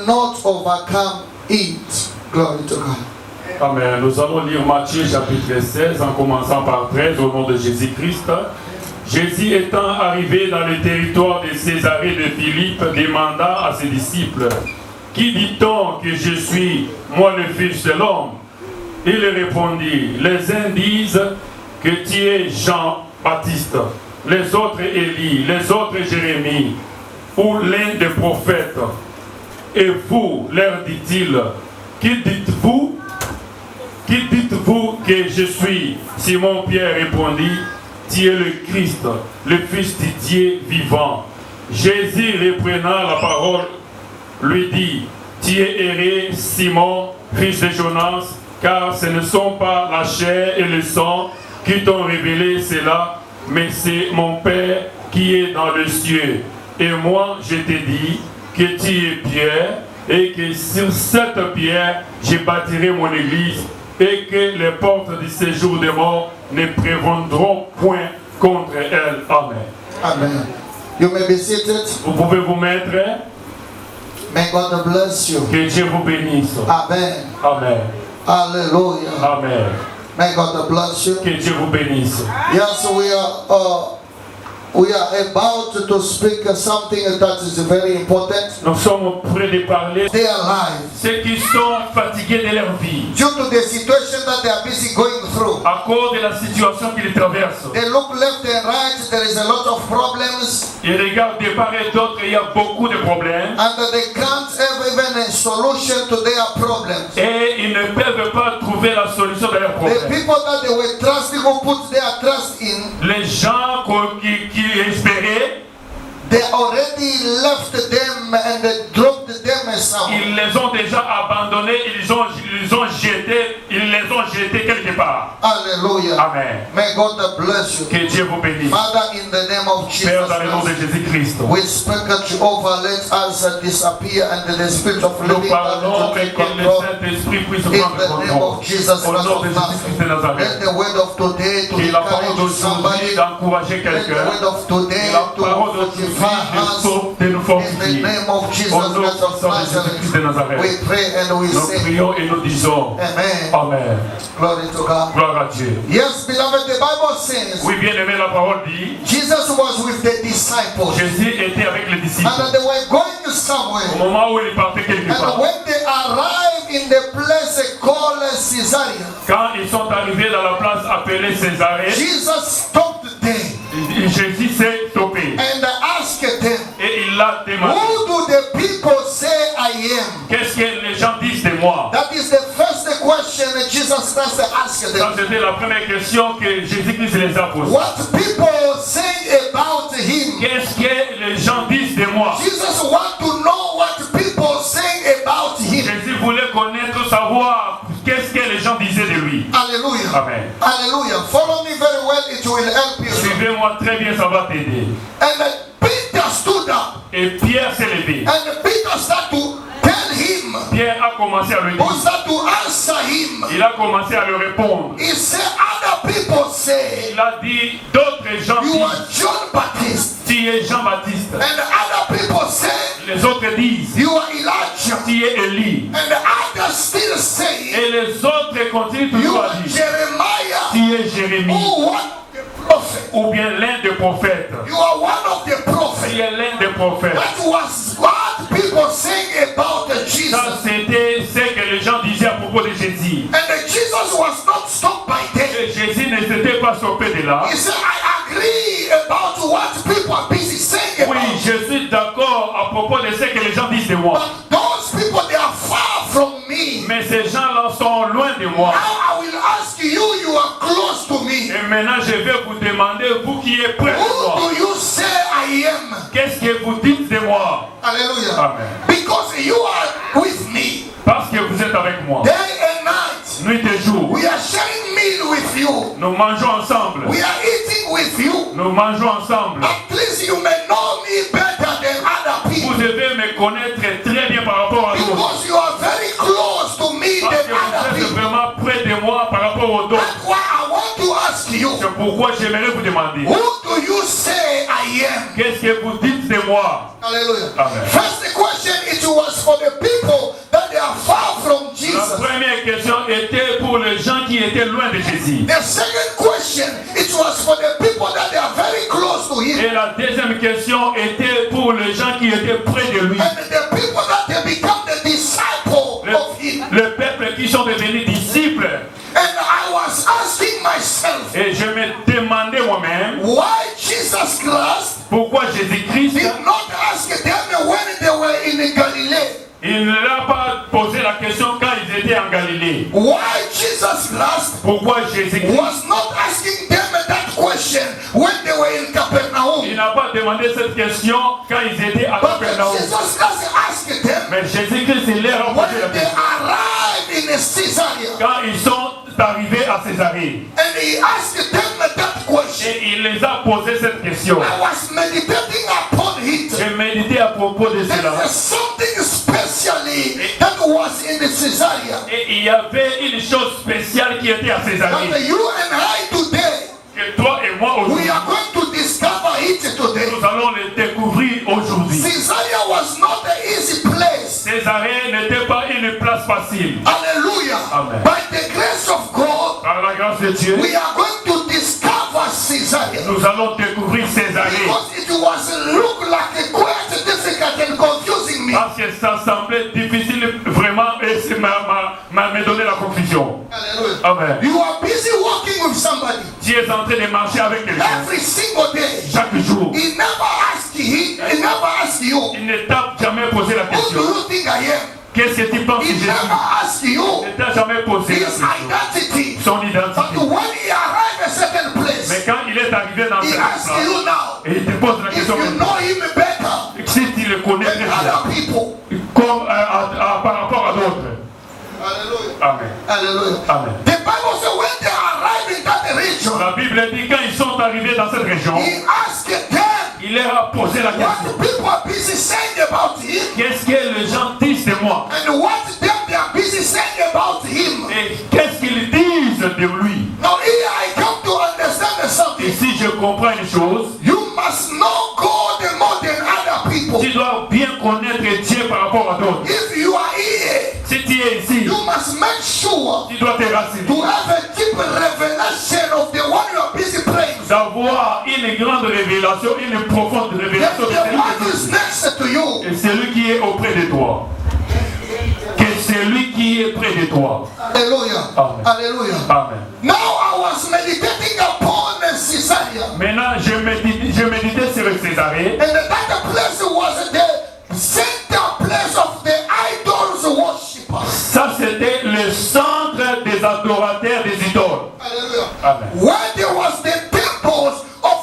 will not overcome it. Glory to God. Amen. Nous allons lire Matthieu chapitre 16 en commençant par 13 au nom de Jésus-Christ. Jésus étant arrivé dans le territoire de Césarée de Philippe, demanda à ses disciples: Qui dit-on que je suis, moi le Fils de l'homme? Il répondit: Les uns disent que tu es Jean-Baptiste, les autres Élie, les autres Jérémie, ou l'un des prophètes. Et vous, leur dit-il, qui dites-vous que je suis? Simon-Pierre répondit: Tu es le Christ, le Fils du Dieu vivant. Jésus, reprenant la parole, lui dit: Tu es erré, Simon, fils de Jonas, car ce ne sont pas la chair et le sang qui t'ont révélé cela, mais c'est mon Père qui est dans le ciel. Et moi, je te dis que tu es Pierre, et que sur cette pierre, je bâtirai mon église, et que les portes du séjour des morts ne prévaudront point contre elle. Amen. Amen. You may be seated. Vous pouvez vous mettre. May God bless you. Que Dieu vous bénisse. Amen. Amen. Hallelujah. Amen. May God bless you. Que Dieu vous bénisse. Yes, we are about to speak something that is very important. Nous sommes prêts de parler. They are alive. Ceux qui sont fatigués de leur vie. Due to the situation that they are busy going through. À cause de la situation qu'ils traversent. They look left and right. There is a lot of problems. Ils regardent de part et d'autre. Il y a beaucoup de problèmes. And they can't have even a solution to their problems. Et ils ne peuvent pas trouver la solution de leurs problèmes. The people that they were trusting, who put their trust in. Les gens qui espéraient. They already left them and they dropped them somewhere. Ils les ont déjà abandonnés, ils les ont jetés quelque part. Hallelujah. Amen. May God bless you. Que Dieu vous bénisse. Father, in the name of Jesus Père, dans le nom de Jésus-Christ. we speak at Jehovah, let us disappear and the spirit of Nous living God parlons to take que le control. Saint-Esprit puisse In prendre the name contrôle. of Jesus Au nom de Christ Jésus-Christ de Nazareth. let the word of today to Que la parole encourage d'aujourd'hui somebody. d'encourager Let the quelqu'un. word of today La to parole d'aujourd'hui fortify us. de nous In the fortifier. name of Jesus Au nom Christ of de Jésus-Christ de Nazareth, we Nazareth. pray and we Nous say, prions et nous disons Amen. Amen. Glory to God. Gloire à Dieu. Yes, beloved, the Bible says Oui, bien aimé, la parole dit Jesus was with the disciples Jésus était avec les disciples. and they were going somewhere. Au moment où il partait quelque And part. when they arrived in the place called Caesarea, Quand ils sont arrivés dans la place appelée Césarée, Jesus stopped them Jésus s'est stoppé and asked them, et il l'a demandé. who do the people say I am? Qu'est-ce que les gens disent de moi? That is the first question that Jesus Christ asked Ça, them. c'était la première question que Jésus-Christ les a posée. What people say about him? Qu'est-ce que les gens disent de moi? Jesus want to know what people say about him. Jésus voulait connaître, savoir qu'est-ce que les gens disaient de lui. Hallelujah. Amen. Hallelujah. Follow me very well, it will help you. Suivez-moi très bien, ça va t'aider. And Peter stood up Et Pierre s'est levé. and Peter started to tell him, Pierre a commencé à le who dire. started to answer him. Il a commencé à le répondre. He said, other people say, Il a dit, d'autres gens you are disent, John Baptist. tu es Jean-Baptiste. And other people say, Les autres disent, you are Elijah. tu es Élie. And others still say, Et les autres continuent you toujours à are dire, Jeremiah. tu es Jérémie. Who what the prophet? Ou bien l'un des prophètes. You are one of the Tu prophets. es l'un des prophètes. That was what people saying about Jesus. Ça, c'était ce que les gens disaient à propos de Jésus. And Jesus was not stopped by them. Et Jésus ne s'était pas stoppé de là. He said, I agree about what people are busy saying Oui, about. je suis d'accord à propos de ce que les gens disent de moi. But those people, they are far from me. Mais ces gens-là sont loin de moi. Now I will ask you, you are close to me. Et maintenant, je vais vous demander, vous qui êtes près de moi, Who do you say I am? qu'est-ce que vous dites de moi? Hallelujah. Amen. Because you are with me Parce que vous êtes avec moi. day and night. Nuit et jour. We are sharing meal with you. Nous mangeons ensemble. We are eating with you. Nous mangeons ensemble. At least you may know me better than other Vous people. devez me connaître très bien par rapport à d'autres. Because you are very close to me Parce than que vous other êtes people. vraiment près de moi par rapport aux autres. That's why I want to ask you, C'est pourquoi j'aimerais vous demander, who do you say I am? qu'est-ce que vous dites de moi? Hallelujah. Amen. First question, it was for the people pour les gens qui étaient loin de Jésus. The second question, it was for the people that they are very close to him. Et la deuxième question était pour les gens qui étaient près de lui. And the people that they become the disciple of him. Le peuple qui sont devenus disciples. And I was asking myself, Et je me demandais moi-même, why Jesus Christ pourquoi Jésus-Christ, did not ask them when they were in Galilee? il ne l'a pas posé la question quand ils étaient en Galilée. Why Jesus Christ Pourquoi Jésus-Christ, was not asking them that question when they were in il Capernaum? n'a pas demandé cette question quand ils étaient à But Capernaum. Jesus Christ asked them Mais Jésus-Christ, il leur a posé la when they question. arrived in Caesarea. Quand ils sont arrivés à Césarée. And he asked them that question. Et il les a posé cette question. I was meditating upon it. J'ai médité à propos de There cela. is something specially that was in the Caesarea. Et il y avait une chose spéciale qui était à But Césarée. you and I today, Que toi et moi we aujourd'hui, are going to discover it today. nous allons le découvrir aujourd'hui. Caesarea was not an easy place. Césarée n'était pas une place facile. Hallelujah. Amen. By the grace of God, Par la grâce de Dieu, we are going to discover Caesarea. nous allons découvrir Césarée. Because it was look like quite difficult and confusing me. Parce que ça semblait difficile vraiment et ça m'a donné la confusion. Hallelujah. Amen. You are busy walking with somebody Tu es en train de marcher avec quelqu'un every single day. chaque jour. He never asked you, Il ne t'a jamais posé la who question. do you think I am? Qu'est-ce que tu penses de He Jésus? never asked you Il ne t'a jamais posé la his question. identity. Son But identité. when he arrived at a certain Mais place, quand il est arrivé dans he cette asked place, you now, et il te pose la if question you know him better si tu le connais très than bien, other people. comme par rapport à d'autres. Hallelujah. Amen. Hallelujah. Amen. The Bible says when they arrived in that region, La Bible dit quand ils sont arrivés dans cette région, he asked them il leur a posé la what question. people are busy saying about him Qu'est-ce que les gens disent de moi? and what they are busy saying about him. Et qu'est-ce qu'ils disent de lui? Now here I come to understand Et something. si je comprends une chose, You must know God more than other people. tu dois bien connaître Dieu par rapport à d'autres. If you are here, Si tu es ici, you must make sure tu dois te rassurer to have a deep revelation of the one you are busy praying. d'avoir une grande révélation, une profonde The révélation de one who celui is next to you. et celui qui est auprès de toi. Que celui qui est près de toi. Hallelujah. Amen. Hallelujah. Amen. Now I was meditating upon Caesarea. Maintenant, je méditais sur Césarée. And that place was the center place of the idols worshippers. Ça, c'était le centre des adorateurs des idoles. Hallelujah. Amen. Where there was the temples of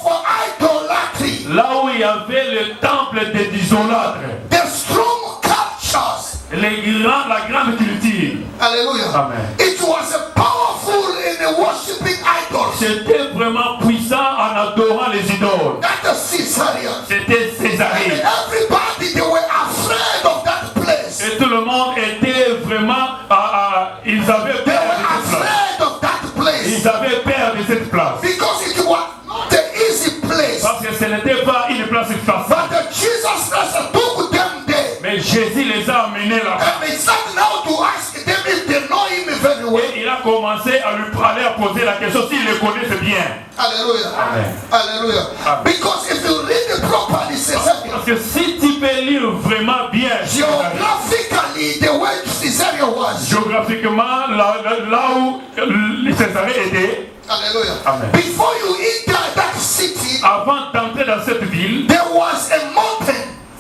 idolatry. Là où il y avait le temple des idolâtres. The strong cultures. La grande culture. Hallelujah. Amen. It was powerful in the worshipping idols. C'était vraiment puissant en adorant les idoles. That is Caesarea. C'était And Césarée. everybody, they were afraid of that place. Et tout le monde était vraiment... ils avaient They peur were de cette place. afraid of that place. Ils avaient peur de cette place. Because it was not an easy place. Parce que ce n'était pas une place facile. But Jesus Christ took them there. Mais Jésus les a amenés là-bas. And they started now to ask them if they know him very well. Et il a commencé à lui parler, à poser la question s'il le connaissait bien. Hallelujah. Amen. Hallelujah. Amen. Because if you read it properly, Caesarea, Parce que si tu peux lire vraiment bien, geographically, the way Caesarea was. géographiquement, là où Césarée était, Hallelujah. Amen. Before you enter that city, avant d'entrer dans cette ville, there was a mountain.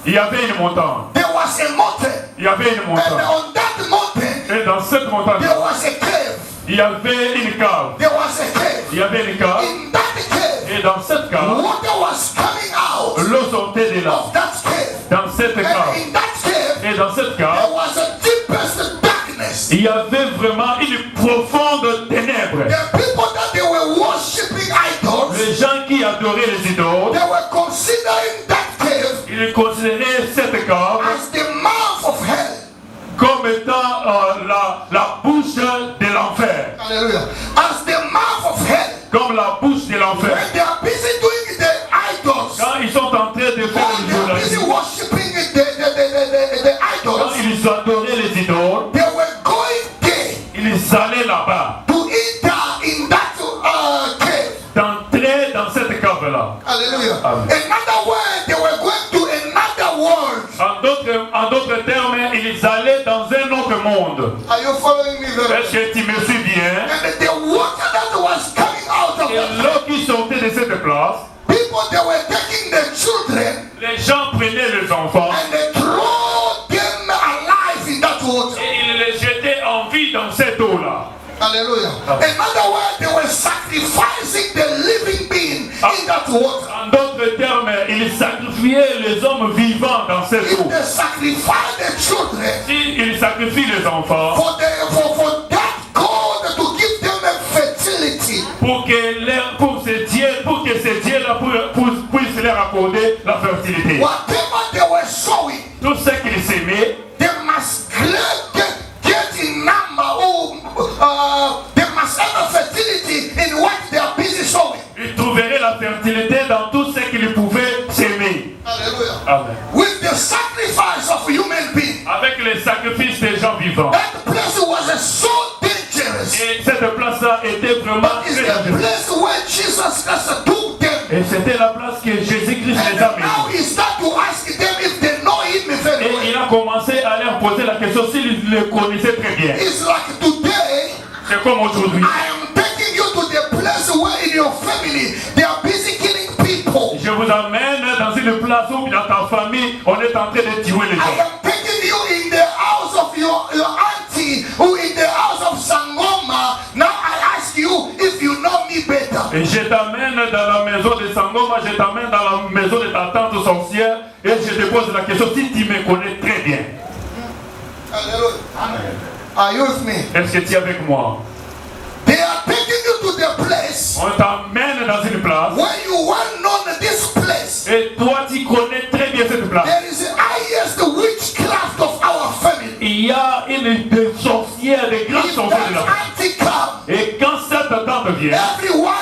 il y avait une montagne. There was a mountain. Il y avait une And montagne. on that mountain, Et dans cette montagne, there was a cave. il y avait une cave. There was a cave. Il y avait une cave. In that cave, Et dans cette cave, water was coming out l'eau sortait de là. of that cave. Dans cette And cave. in that cave, Et dans cette there cave, was a deepest darkness. il y avait vraiment une profonde ténèbre. The people that they were worshipping idols, Les gens qui adoraient les idoles, they were considering that cave ils considéraient cette cave as the mouth of hell. comme étant la bouche de l'enfer. Hallelujah. As the mouth of hell. Comme la bouche de l'enfer. When they are busy doing the idols, Quand ils sont en train de faire when they are busy l'idolatrie, worshipping the quand idols, ils adoraient les idoles, they were going there ils allaient là-bas, to enter in that cave. d'entrer dans cette cave-là. Hallelujah. Amen. Another way, they were going to another world. En d'autres termes, ils allaient dans un autre monde. Are you following me very Est-ce que tu me suis bien? And the water that was coming out of Et the l'eau qui sortait de cette place, people, they were taking the children les gens prenaient les enfants and they throw them alive in that water. et ils les jetaient en vie dans cette eau-là. Hallelujah. Another way, they were sacrificing the living being in that water. En d'autres termes, ils sacrifiaient les hommes vivants dans cette If eau. they sacrifice the children Si ils sacrifient les enfants for that God to give them a fertility, pour que ces dieux-là puissent leur accorder la fertilité. whatever they were sowing, Tout ce qu'ils s'aimaient, they must get in number. They must have a fertility in what they are busy sowing. ils trouveraient la fertilité dans tout ce qu'ils pouvaient s'aimer. Hallelujah. Amen. With the sacrifice of human beings, Avec les sacrifices des gens vivants. that place was so dangerous. Et cette place-là était vraiment It's très the dangereuse. place where Jesus Christ took them. Et c'était la place que Jésus-Christ And les a now menés. he start to ask them if they know him very Et well. il a commencé à leur poser la question s'ils le connaissaient très bien. It's like today, C'est comme aujourd'hui. I am taking you to the place where in your family they are busy killing people. Je vous emmène dans une place où dans ta famille, on est en train de tuer les I gens. am taking you in the house of your auntie who in the house of Sangoma. Now I ask you if you know me better. Et je t'amène dans la maison de Sangoma, je t'amène dans la maison de ta tante sorcière et je te pose la question si tu me connais très bien. Hallelujah. Are you with me? Est-ce que tu es avec moi? They are taking you to the place On t'amène dans une place where you well known this place. et toi tu connais très bien cette place. There is the highest witchcraft of our family. Il y a des sorcières, des grandes If sorcières de la that auntie comes, Et quand cette tante vient, everyone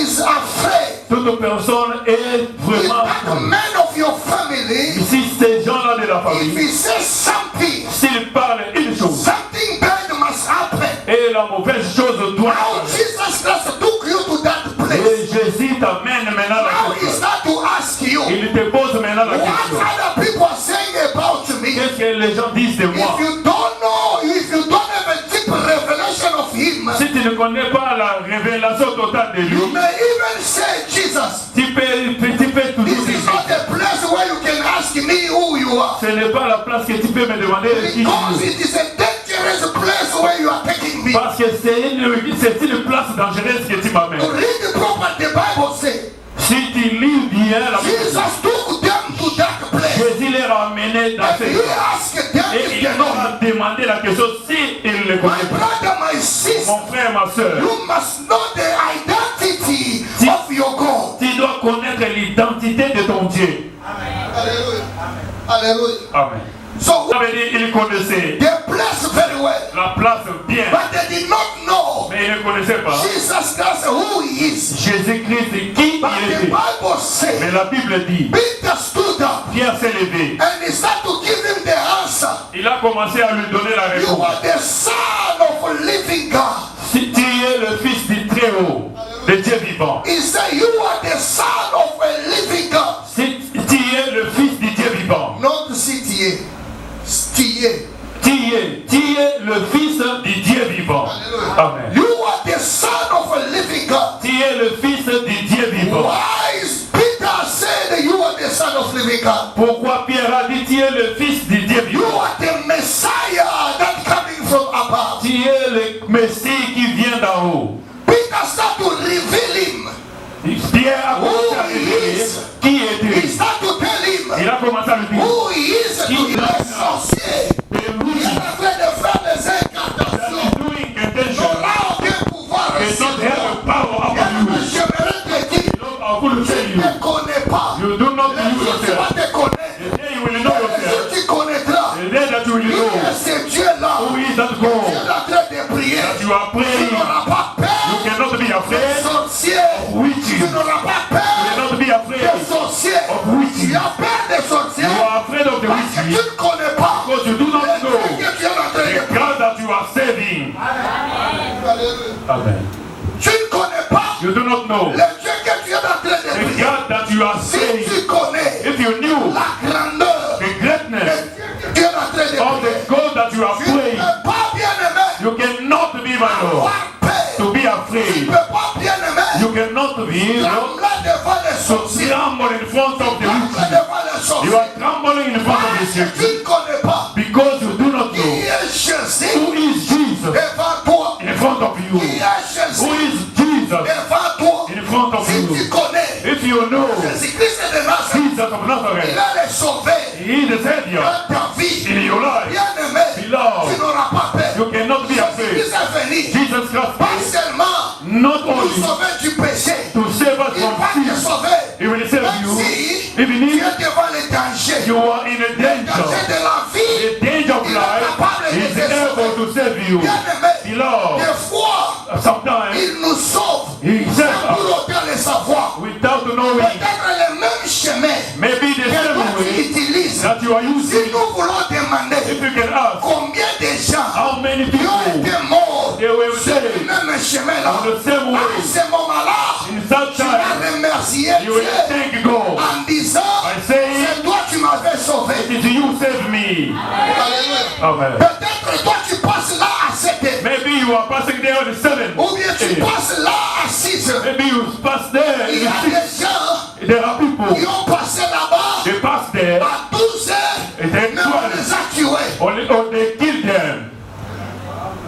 is afraid. toute personne est If vraiment that man of your family, si ces gens-là de la if famille, he says something, s'ils parlent une chose something bad must happen. et la mauvaise chose doit Now arriver. Jesus Christ took you to that place. Et Jésus t'amène maintenant Now la he question. start to ask you, Il te pose maintenant la what question. other people are saying about me? Qu'est-ce que les gens disent de moi? If you don't know, if you don't have a deep revelation of him, Si tu ne connais pas la révélation totale de you lui, may even say, Jesus, tu peux toujours this is dire, not a place where you can ask me who you are. ce n'est pas la place que tu peux me demander qui Because je suis. it is a dangerous place where you are taking me. Parce que c'est une place dangereuse que tu m'amènes. Read the proper, the Bible says. Si tu lis bien la Bible, Jesus took them to that place. Jésus les a amenés dans And cette he place. asked them Et if il they know leur him. a demandé la question si il le My connaît pas. brother, my sister, Mon frère, ma soeur, you must know the identity of your God. tu dois connaître l'identité de ton Dieu. Hallelujah. Hallelujah. Amen. So Ça veut dire qu'il connaissait the place very well. la place bien, But they did not know mais il ne connaissait pas Jesus Christ, who he is. Jésus-Christ qui But il the était. Bible Mais says, la Bible dit, Peter stood up Pierre s'est levé. and he started to give him the answer. Il a commencé à lui donner la You réponse. are the son of a living God. Si tu es le fils du Très-Haut, de Dieu vivant. He said, you are the son of a living God. Si tu es le fils du Dieu vivant. Not CTA. STA. Tu es le fils du Dieu vivant. Amen. You are the son of a living God. Tu es le fils du Dieu vivant. Why is Peter said you are the son of living God? Pourquoi Pierre a dit tu es le fils du Dieu You vivant? are the Messiah that coming from above. Tu es le Messie qui vient d'en haut. Peter started to reveal him. Pierre a commencé à révéler qui He était. started to tell him Il a commencé à lui dire. who he is to He his sorcier. Et oui, Il a fait de faire des incantations. doing intention. N'aura aucun pouvoir It's not sur have toi. a power over you. J'aimerais te dire, You don't have to tell tu you. ne connais pas. You do not Le know jour tu vas yourself. te connaître. The day you will know Le yourself. jour tu connaîtras. The day that you will Qui know est ce Dieu-là? who is that Tu God es en train de prier. that you are Tu praying. n'auras pas You peur cannot be des afraid sorciers. of witches. Tu n'auras pas You peur cannot be afraid des sorciers. of witches. Tu as peur des sorciers You are afraid of the parce que tu witches ne connais pas because you do not le Dieu know que tu es en train de the prier. God that you are saving. Amen. Tu ne connais pas You do not know le Dieu que tu es en train de the prier. God that you are Si saying. tu connais If you knew la grandeur the greatness que tu es en train de of prier, the God that you are tu ne praying, peux pas, bien-aimé, you cannot be, my Lord, avoir peur. to be Tu ne afraid. peux pas, bien-aimé, You cannot be, Lord, trembler devant les to sorciers. tremble in front of the Trembler witches. devant les You sorciers. are trembling in front of the Parce que tu witches ne connais pas because you do not qui know est Jésus who is Jesus devant toi. in front of you. Qui est Who Jésus is Jesus devant toi. in front of Si tu you. connais If you know Jésus-Christ de Nazareth, Jesus of il Nazareth, a les sauvé He is the Savior dans ta vie. in your life. Bien-aimé, Beloved, tu n'auras pas peur. you cannot be afraid. Jésus-Christ est venu Jesus pas Christ seulement not pour only sauver du péché. to save us Il from va te sin, sauver. He will save Même you. si Even tu if es devant les dangers, you are in a les dangers danger, de la vie, the danger of life, He is able to save you. bien-aimé, Beloved, des fois, sometimes il nous sauve He sans saves pour us autant le savoir. without knowing. Peut-être le même chemin Maybe the que toi same tu way utilises. that you are Si using. nous voulons demander If you can ask combien de gens how many qui ont people été morts they were sur le saved même chemin-là, on the same à way, ce moment-là, in that tu vas time, remercier you will Dieu thank God en disant by saying, c'est toi qui m'avais sauvé. it is you save me. Alléluia. Amen. Peut-être toi tu passes là à 7 heures, Maybe you are passing there on the 7th. ou bien tu passes là à 6 heures. Maybe you pass there Il in y a the 6th. des gens There are people, qui ont passé là-bas they pass there, à 12 heures, and then mais on les a tués. or they kill them.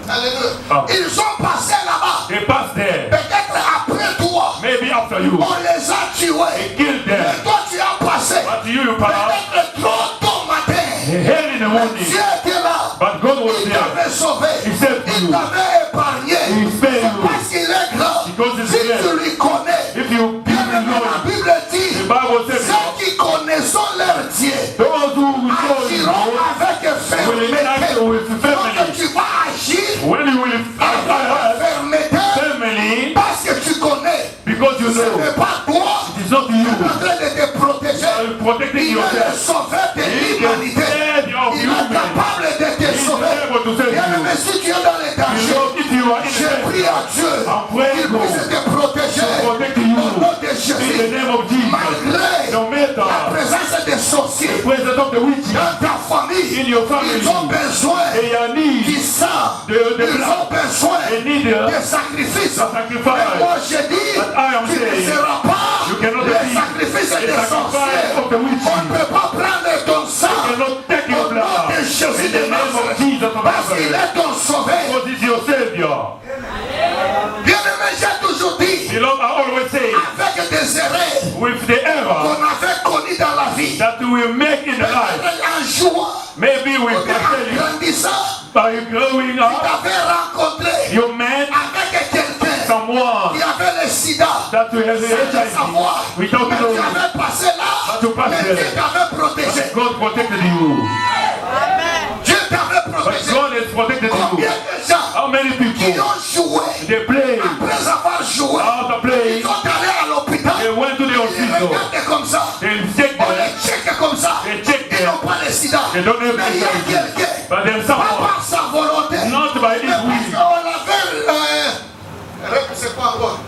Alléluia. Ils ont passé là-bas. They pass there. Peut-être après toi, Maybe after you, on les a they tués. kill them. Mais toi, tu as passé. But you pass Peut-être trop tôt matin. hell in the morning. Dieu était là. But God was Il there. t'avait sauvé. He saved Il you. t'avait épargné. He spared C'est you. parce qu'il est grand. Because he's Si great. tu lui connais, If you bien people aimé, know la it, Bible dit, the Bible says, ceux qui connaissent leur Dieu those who will know agiront you avec will remain fermeté. active with Donc family. tu vas agir When you will avec fermeté family, parce que tu connais. because you Ce know n'est pas toi it is not qui es en you train de te protéger. are protecting Il est le yourself. sauveur de He is the l'humanité. Savior of Il est humanity. capable de He te is sauver. able to save Bien aimé, you. si tu es dans les dangers, Beloved, if you are in je the prie à Dieu I'm praying qu'il puisse God te protéger. to protect you. Au nom de In the Jésus, name of Jesus, malgré no matter la présence des sorciers presence of the witches dans ta famille, in your family, ils ont besoin they are du need sang. the Ils blood. ont besoin They need des the sacrifices. sacrifice. Mais moi je dis, But I am tu ne saying, seras pas you cannot les be sacrifices the des sorciers. sacrifice of the On ne witches. peut pas prendre ton sang You cannot take your au nom blood de Jésus in de the name of Nazareth. Jesus of Parce qu'il Nazareth. est ton sauveur. God is your Savior. Bien aimé, j'ai toujours dit, Beloved, I always say, avec des erreurs with the error qu'on avait connues dans la vie, that we will make in the life, en jouant, maybe with en fulfilling, grandissant, by growing tu up, t'avais rencontré you met avec quelqu'un someone qui avait le sida. that will have the Sans le savoir, HIV without mais tu knowing. avais passé là, But you passed mais there. Dieu t'avait protégé. God protected you. Dieu t'avait But protégé. God has protected Combien you. de gens How many qui people, ont joué, they play après avoir joué, out of play, ils sont allés à l'hôpital, they went to the ils hospital, regardaient comme ça, they checked on them, les check comme ça, they checked ils them, n'ont pas le sida. they don't have Mais il y a HIV. quelqu'un, But then pas someone, par sa volonté, not by mais his parce will, qu'on l'avait, c'est pas encore,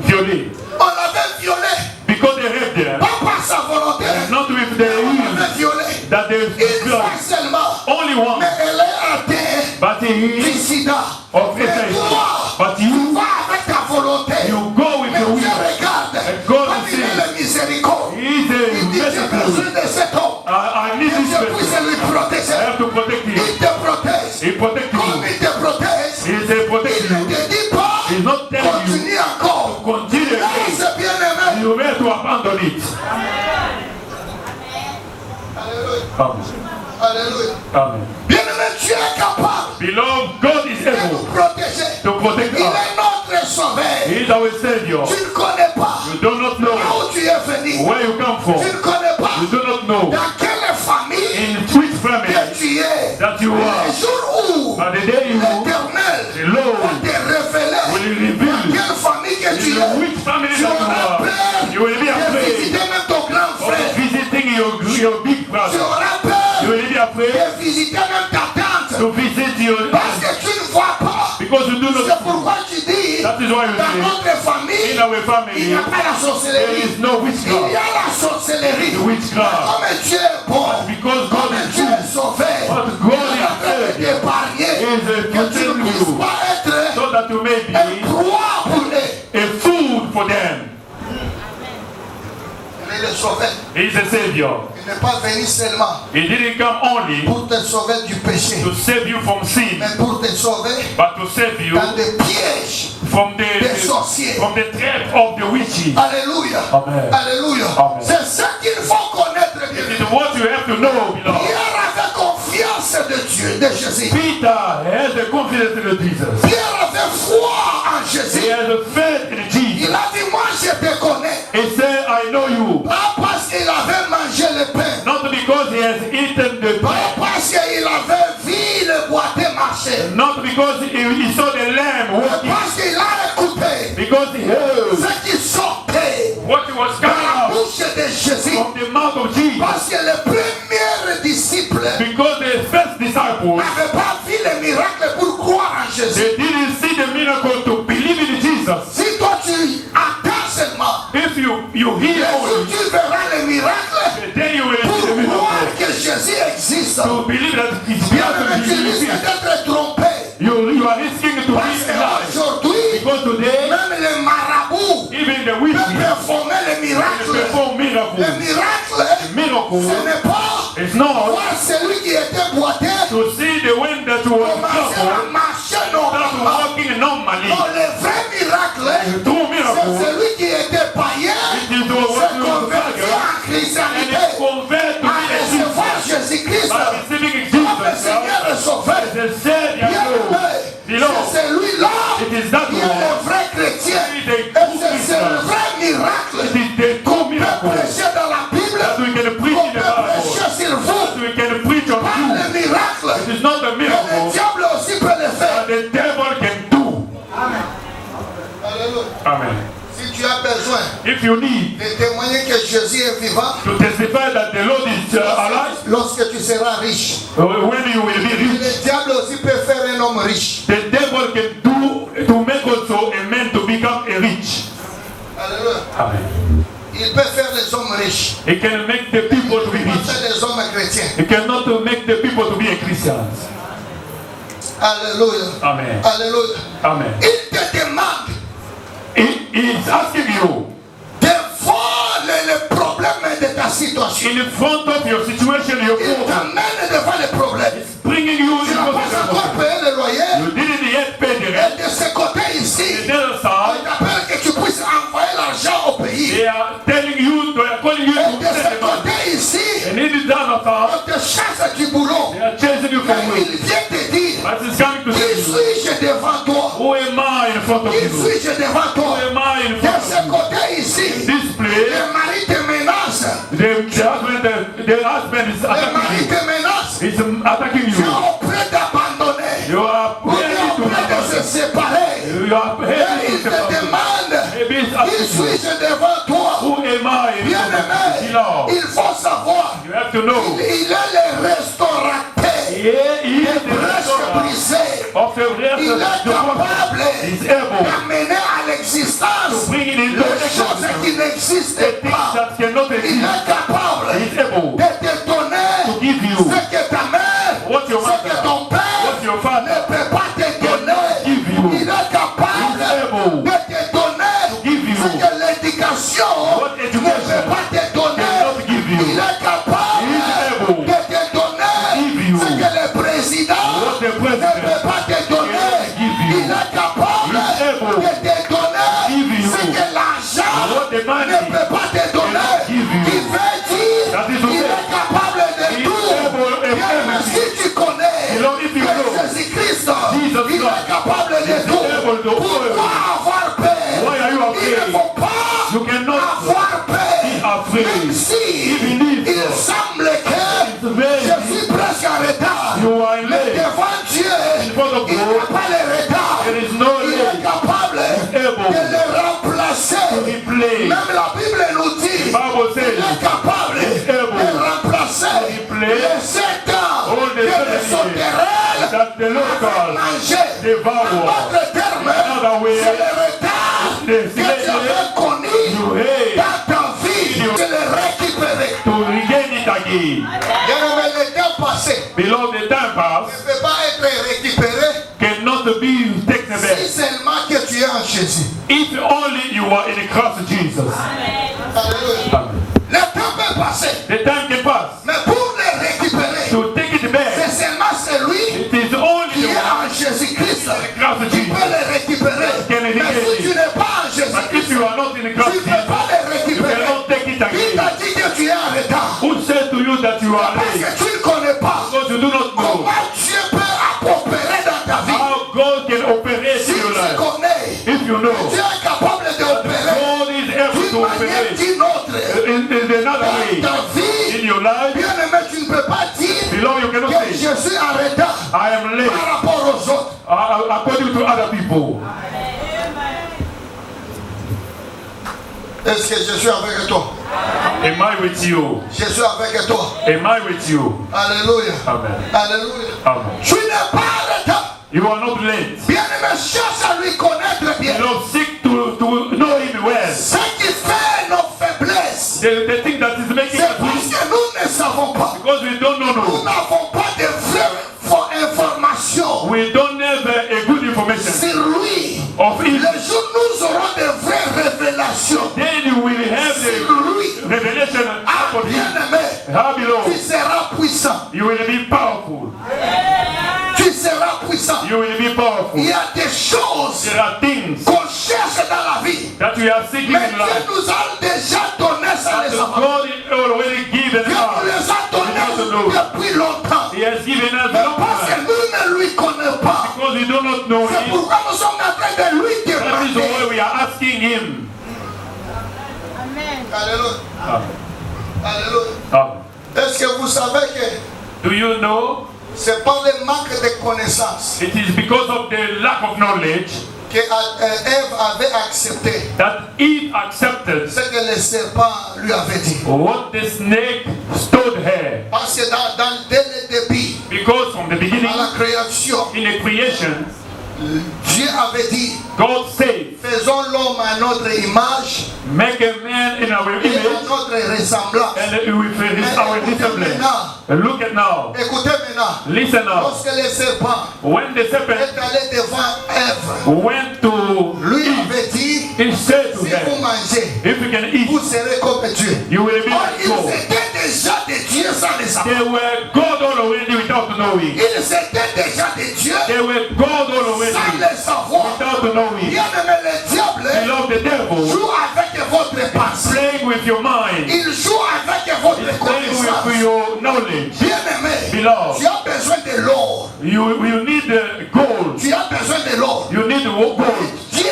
violé. on l'avait violé, Because they raped them, pas par sa volonté, not with the on will l'avait violé, that they une fois seulement, only one, mais elle est atteinte but du he sida. of Mais HIV. toi, But tu you, vas avec ta volonté. you go with Mais your Dieu will. regarde, And God comme il est sees. le miséricorde. He is Il dit, a j'ai merciful. besoin de cet homme. I need Que this Dieu puisse person. lui protéger. I have to protect him. Il te protège. He protects Comme you. il te protège, He is a il protect ne you. te dit pas, He's not telling you continue encore. continue Là, again. c'est bien aimé. You have to abandon it. Alléluia. Amen. Alléluia. Amen. Bien aimé, tu es capable Beloved, God is de nous able protéger. to protect Il us. est notre sauveur. He is our Savior. Tu ne connais pas You do not là know où tu es venu. where you come from. Tu ne connais pas You do not know dans quelle famille in which family que tu es. that you Le are. jour où At the day you l'Éternel the Lord va te révéler will reveal quelle famille que tu in es. which family Tu that you auras are. peur You will be de afraid visiter même ton grand of frère. visiting your big Tu brother. auras You peur will be afraid de visiter même ta tante. to visit your Parce que tu ne vois pas Because you do not C'est pourquoi tu dis, That is why you dans say, notre famille, in our il family, n'y a pas la there sorcellerie. is no Il y witchcraft. a la sorcellerie. The witchcraft. Comme Dieu est bon, Because God comme is Dieu good. est sauvé, But God il est en train de is good. t'épargner. He is Que tu ne protecting puisses you. pas être So that you may be un proie pour eux. a food for them. Il est le sauveur. He is a savior. Il n'est pas venu seulement He didn't come only pour te sauver du péché, to save you from sin, mais pour te sauver but to save you dans des pièges from des sorciers. from the threat of the witches. Alléluia. Amen. Alléluia. Amen. C'est ça qu'il faut connaître bien. It is what you have to know, beloved. Pierre avait confiance de Dieu, de Jésus. Peter has the confidence in Jesus. Pierre avait foi en He Jésus. has a faith in Jesus. Il a dit, moi je te connais. He said, I know you. Pas parce qu'il avait mangé le pain. Not because he has eaten the Pas bread. parce qu'il avait vu le boité marcher. Not because he saw the lamb Mais walking. parce qu'il a écouté Because he heard ce qui sortait what was dans coming la out bouche de Jésus. from the mouth of Jesus. Parce que les premiers disciples Because the first disciples, n'avaient pas vu les miracles pour croire en Jésus. they didn't see the miracle to believe in Jesus. Si toi tu attends seulement, If you les hear jours only, tu verras les miracles then you will see the pour croire miracle. que Jésus existe. To believe that it's Bien God aimé, to tu believe risques it. d'être trompé. You are risking to Parce be alive. qu'aujourd'hui, Because today, même les marabouts even the peuvent witches performer les they miracles. perform Les miracles. miracles, Miracle ce n'est pas is not voir celui qui était boité to see the wind that was commencer à trouble, marcher that normalement. walking normally. Non, le vrai miracle, The true c'est miracle, celui qui était païen, it is the se one who convertit is en and christianité, is convert to à be a recevoir Jesus. Jésus-Christ By receiving comme le Jesus Seigneur et as Sauveur. the Savior, Bien aimé, Beloved, c'est celui-là it is that qui est one. le vrai chrétien. It is Et a true c'est le Christian. vrai miracle It is the true qu'on peut miracle prêcher dans la Bible, that we can preach qu'on in the peut Bible, prêcher sur that vous. we can preach on Pas you. le miracle. It is not a Mais le miracle diable aussi peut le faire. that the devil can do. Alléluia. Amen. Si tu as besoin If you need de témoigner que Jésus est vivant, to testify that the Lord is alive, lorsque tu seras riche. when you will be rich, Le diable aussi peut faire un homme riche. the devil can do to make also a man to become a rich. Alléluia. Amen. Il peut faire les hommes riches. He can make the people to be Il peut rich. faire les hommes chrétiens. He cannot make the people to be a Christians. Alléluia. Amen. Alléluia. Amen. Il te demande He is asking you de voir le problème de ta situation. in front of your situation, your Il problem, t'amène devant le problème. bringing you Tu in n'as front pas of encore your payé le loyer. You didn't yet pay the rent. Et de ce côté ici, The other il side, t'appelle que tu puisses envoyer l'argent au pays. they are telling you, they are calling you Et to de ce send the money. côté ici, And in the other side, on te chasse du boulot. they are chasing you from Mais il you. vient te dire, But it's coming to qui say, suis-je devant toi? who am I in front of Qui you? suis-je devant Who toi? am I in De front ce of you? côté ici, This place, le mari te menace. the husband is Le mari attacking te menace. you. He's attacking Tu es you. prêt d'abandonner. You are Ou bien ready to prêt de se séparer. You are Et ready il to te separate. demande, Maybe it's qui asking you, suis-je devant toi? who am I in Bien front of aimé, you? Lord, il faut savoir, you have to know. il est le restaurateur. He is the Presque restorer brisé. of the rest Il of est the world. capable He's able d'amener à l'existence to bring it into les choses existence. qui n'existent The things pas. that cannot Il exist. est capable He's able de te donner to give you ce que ta mère, what your ce que mother, ton père what your ne father peut pas te donner. give you. Il est capable He's able de te donner give you ce que l'éducation what ne education peut pas te donner. cannot give you. Il est capable He's able de te donner give you ce que le président what the ne peut president pas te donner. cannot give you. Il est capable He's able de te donner give you ce que l'argent what the money ne peut pas te donner. cannot give you. Il veut dire That is to qu'il say, est capable de he's tout. able of Bien, mais everything. si tu connais Beloved, if you que know Jésus-Christ, Jesus il Christ est capable de is tout. able to do Pourquoi avoir peur? Why are you Il afraid? ne faut pas You cannot avoir peur. be afraid. Même si Even if il semble que it's very je suis presque en retard. You are in Mais late. devant Dieu, In front of il n'y a God, pas le retard. there is no Il est late. capable able de le remplacer. to be played. Même la Bible nous dit, Bible il says est capable able de remplacer to be played. les 7 ans All the que le 7 years sauterelles that the ne local manger. devour. Autre terme, Another way, c'est le retard the que tu avais connu to hate, dans ta vie. C'est le récupérer. to regain it again. Bien-aimé, le temps passé Beloved, the time ne past peut pas être récupéré cannot be taken si back. seulement que tu es en Jésus. If only you are in Christ Jesus. Alléluia. Amen. Le temps peut passer, The time can pass. mais pour le récupérer, To take it back, c'est seulement celui it is only qui the est one en Jésus-Christ Christ qui peut Jesus. le récupérer. Mais si tu n'es pas en But if Jésus-Christ, you are not in tu Christ ne peux Jesus, pas le you récupérer. cannot take it Qui again. t'a dit que tu es en retard? Who said to you that you are Parce late? que tu ne connais pas Because you do not know comment Dieu peut opérer dans ta vie. how God can operate Si in your tu life. connais, If you know Dieu est capable d'opérer God is able d'une to manière operate d'une autre in another way dans ta vie. in your life, Bien-aimé, tu ne peux pas dire beloved, you cannot que say, je suis en retard I am late par rapport aux autres. according to other people. Est-ce que je suis avec toi? Am I with you? Je suis avec toi. Am I with you? Alléluia. Amen. Alléluia. Amen. Tu n'es pas en retard. You are not late. Bien-aimé, cherche à lui connaître bien. You know, seek to know Him well. Ce qui fait nos faiblesses, The thing that is making c'est us parce weak, que nous ne savons pas. because we don't Nous know. n'avons pas de vraies informations We don't have a good information sur lui. of Le Him. jour où nous aurons de vraies révélations Then you will have sur the lui. revelation Ah, about Him. bien-aimé, How below, tu seras puissant. you will be powerful. Tu seras puissant. You will be powerful. Il y a des choses There are things qu'on cherche dans la vie. that we are seeking Mais in Dieu life. nous a déjà donné ça, les enfants. God is already given Dieu nous les us. a donnés depuis longtemps. He has given us Mais long parce que time. nous ne lui connaissons pas. Because we do not know C'est Him. pourquoi nous sommes en train de lui That is demander. why we are asking Him. Alléluia. Amen. Alléluia. Amen. Est-ce que vous savez que Do you know c'est par le manque de connaissances it is because of the lack of knowledge que Ève avait accepté that Eve accepted ce que le serpent lui avait dit? what the snake told her? Parce que dès le début, Because from the beginning, à la création, in the creation, Dieu avait dit, God said, faisons l'homme à notre image make a man in our et à image notre ressemblance. and with our resemblance. Look at now. Écoutez maintenant, Listen now. lorsque le serpent When the serpent est allé devant Ève, went to lui Eve, avait dit, he said to si vous her, mangez, if you can eat, vous serez comme Dieu. you will be Or, like ils God. étaient déjà des dieux sans les savoir. They were God already without knowing. Ils étaient déjà des dieux They were God already sans les savoir. without knowing. Bien aimé, le diable Beloved, the devil joue avec votre pensée. playing with your mind, Il joue avec votre playing connaissance. with your knowledge. Bien aimé, Beloved, tu as besoin de l'or. you need gold. Tu as besoin de l'or. You need gold. Dieu,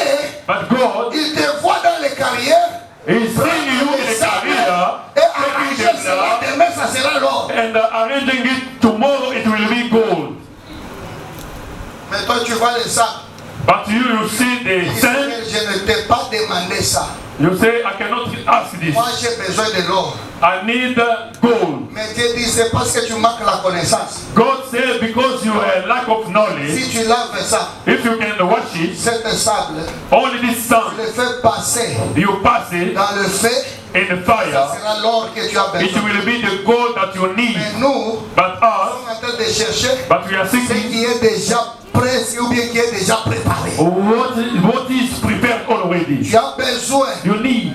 But God il te voit dans les carrières. is seeing you in a career, Et taking arranger them cela, now, demain ça sera l'or. and arranging it tomorrow, it will be gold. Mais toi tu vois les sacs. But you see the Il dit sand, que je ne t'ai pas demandé ça. you say, I cannot ask this. Moi j'ai besoin de l'or. I need gold. Mais Dieu dit c'est parce que tu manques la connaissance. God said, because you have lack of knowledge, Si tu laves ça, if you can wash it, cet sable, only this tu sand, le fais passer you pass it dans le feu, in the ça fire, sera l'or que tu as it besoin. will be the gold that you need. Mais nous, But nous us, sommes en train de chercher but we are ce seeking qui est déjà prêt ou bien qui est déjà préparé. what is prepared already. Tu as besoin You need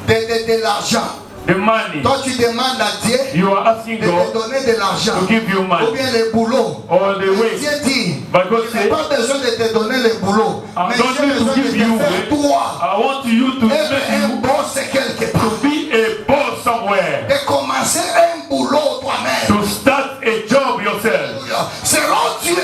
de l'argent. the money. Toi tu demandes à Dieu You are asking de te God donner de l'argent to give you ou money bien le boulot. or the way. Dieu dit, But God je n'ai said, pas besoin de te donner le boulot, I mais don't j'ai need to besoin de give te you faire it. toi I want you to être un make boss quelque part. to be a boss somewhere, Et commencer un boulot toi-même. to start a job yourself. Selon Dieu,